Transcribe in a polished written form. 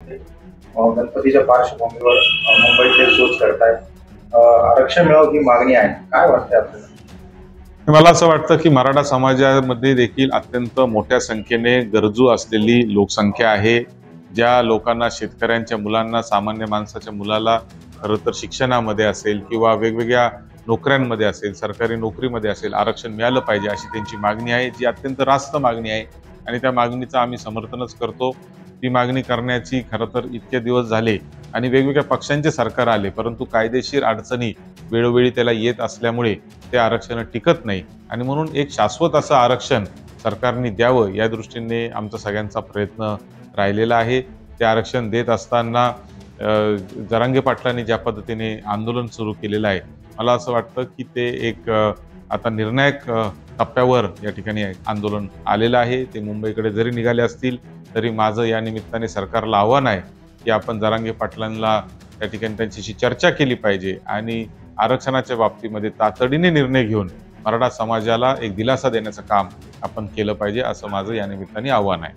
मध्ये गणपतीच्या पार्श्वभूमीवर मुंबईतले शोध करतायत। आरक्षण मिळावं ही मागणी आहे, काय वाटतंय आपल्याला? मला असं वाटतं की मराठा समाजामध्ये देखील अत्यंत मोठ्या संख्येने गरजू असलेली लोकसंख्या आहे। ज्या लोकांना, शेतकऱ्यांच्या मुलांना, सामान्य माणसाच्या मुलाला खरं तर शिक्षणामध्ये असेल किंवा वेगवेगळ्या नोकऱ्यांमध्ये असेल, सरकारी नोकरीमध्ये असेल, आरक्षण मिळालं पाहिजे अशी त्यांची मागणी आहे, जी अत्यंत रास्त मागणी आहे आणि त्या मागणीचं आम्ही समर्थनच करतो। ती मागणी करण्याची खरं तर इतके दिवस झाले आणि वेगवेगळ्या पक्षांचे सरकार आले, परंतु कायदेशीर अडचणी वेळोवेळी त्याला येत असल्यामुळे ते आरक्षण टिकत नाही आणि म्हणून एक शाश्वत असं आरक्षण सरकारने द्यावं या दृष्टीने आमचा सगळ्यांचा प्रयत्न राहिलेला आहे। ते आरक्षण देत असताना जरांगे पाटलांनी ज्या पद्धतीने आंदोलन सुरू केलेलं आहे, मला असं वाटतं की ते एक आता निर्णायक टप्प्यावर या ठिकाणी आंदोलन आलेलं आहे। ते मुंबईकडे जरी निघाले असतील तरी माझं या निमित्ताने सरकारला आव्हान आहे की आपण जरांगे पाटलांना त्या ठिकाणी त्यांच्याशी चर्चा केली पाहिजे आणि आरक्षणाच्या बाबतीमध्ये तातडीने निर्णय घेऊन मराठा समाजाला एक दिलासा देण्याचं काम आपण केलं पाहिजे, असं माझं या निमित्ताने आव्हान आहे।